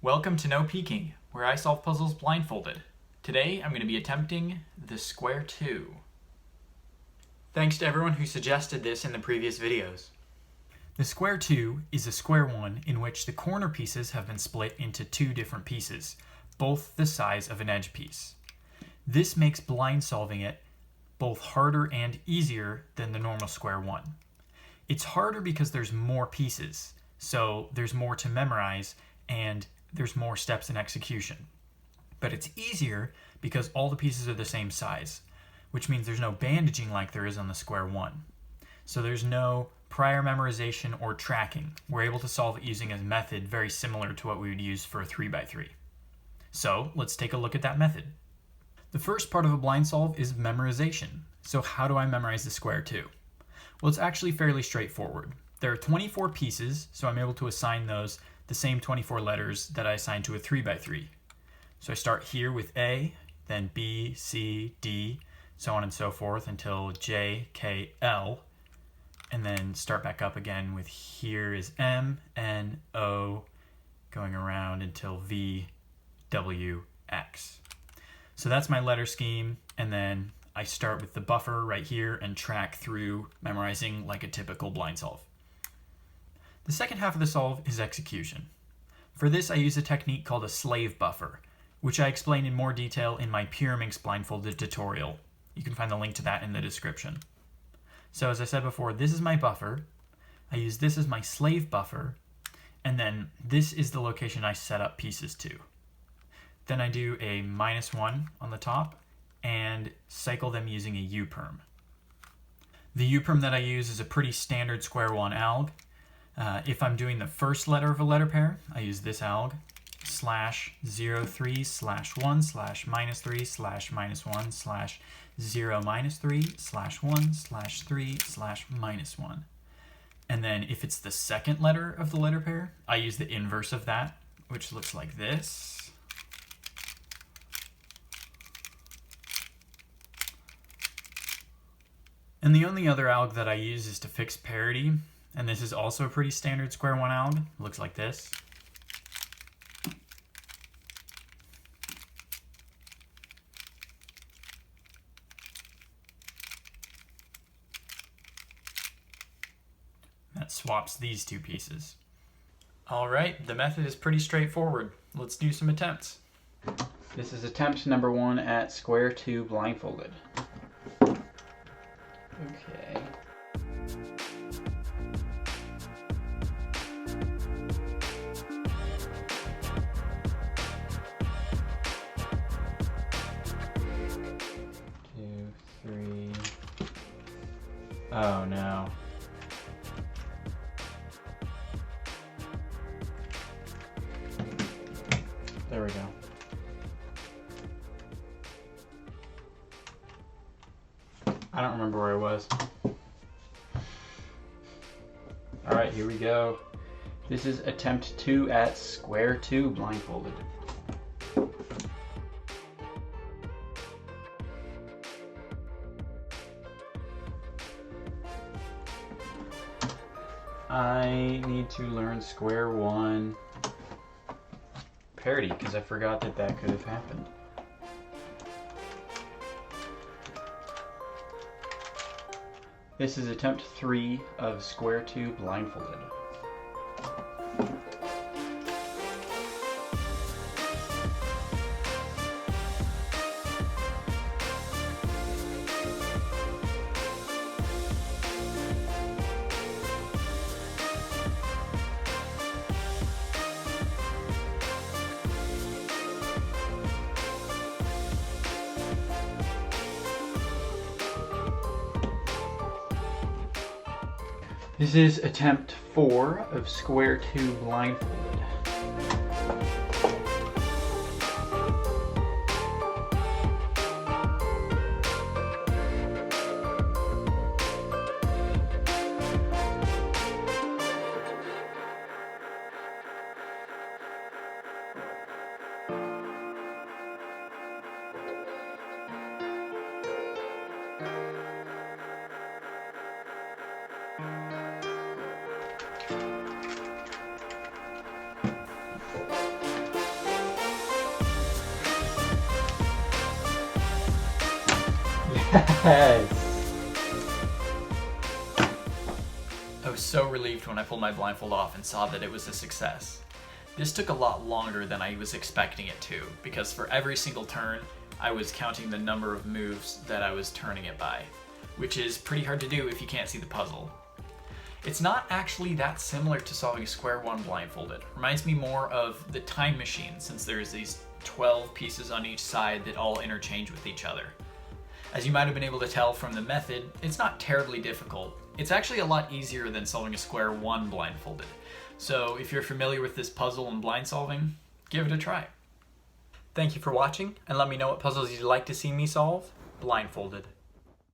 Welcome to No Peeking, where I solve puzzles blindfolded. Today I'm going to be attempting the Square-2. Thanks to everyone who suggested this in the previous videos. The Square-2 is a square one in which the corner pieces have been split into two different pieces, both the size of an edge piece. This makes blind solving it both harder and easier than the normal square one. It's harder because there's more pieces, so there's more to memorize and there's more steps in execution. But it's easier because all the pieces are the same size, which means there's no bandaging like there is on the square one. So there's no prior memorization or tracking. We're able to solve it using a method very similar to what we would use for a 3x3. So let's take a look at that method. The first part of a blind solve is memorization. So how do I memorize the Square-2? Well, it's actually fairly straightforward. There are 24 pieces, so I'm able to assign those the same 24 letters that I assign to a 3x3. So I start here with A, then B, C, D, so on and so forth until J, K, L, and then start back up again with here is M, N, O, going around until V, W, X. So that's my letter scheme, and then I start with the buffer right here and track through memorizing like a typical blind solve. The second half of the solve is execution. For this, I use a technique called a slave buffer, which I explain in more detail in my Pyraminx blindfolded tutorial. You can find the link to that in the description. So as I said before, this is my buffer. I use this as my slave buffer, and then this is the location I set up pieces to. Then I do a -1 on the top and cycle them using a U-Perm. The U-Perm that I use is a pretty standard square one alg. If I'm doing the first letter of a letter pair, I use this alg, /0.3/1/-3/-0-3/1/3/1. And then if it's the second letter of the letter pair, I use the inverse of that, which looks like this. And the only other alg that I use is to fix parity, and this is also a pretty standard square one alg. It looks like this. That swaps these two pieces. Alright, the method is pretty straightforward. Let's do some attempts. This is attempt number 1 at Square-2 Blindfolded. Okay. Two, three. Oh no. There we go. I don't remember where I was. Alright, here we go. This is attempt 2 at Square-2 Blindfolded. I need to learn square one parity because I forgot that that could have happened. This is attempt 3 of Square-2 Blindfolded. This is attempt 4 of Square-2 Blindfolded. Yes! I was so relieved when I pulled my blindfold off and saw that it was a success. This took a lot longer than I was expecting it to, because for every single turn, I was counting the number of moves that I was turning it by, which is pretty hard to do if you can't see the puzzle. It's not actually that similar to solving Square-1 blindfolded. Reminds me more of the Time Machine, since there's these 12 pieces on each side that all interchange with each other. As you might have been able to tell from the method, it's not terribly difficult. It's actually a lot easier than solving a Square-1 blindfolded. So if you're familiar with this puzzle and blind solving, give it a try. Thank you for watching, and let me know what puzzles you'd like to see me solve blindfolded.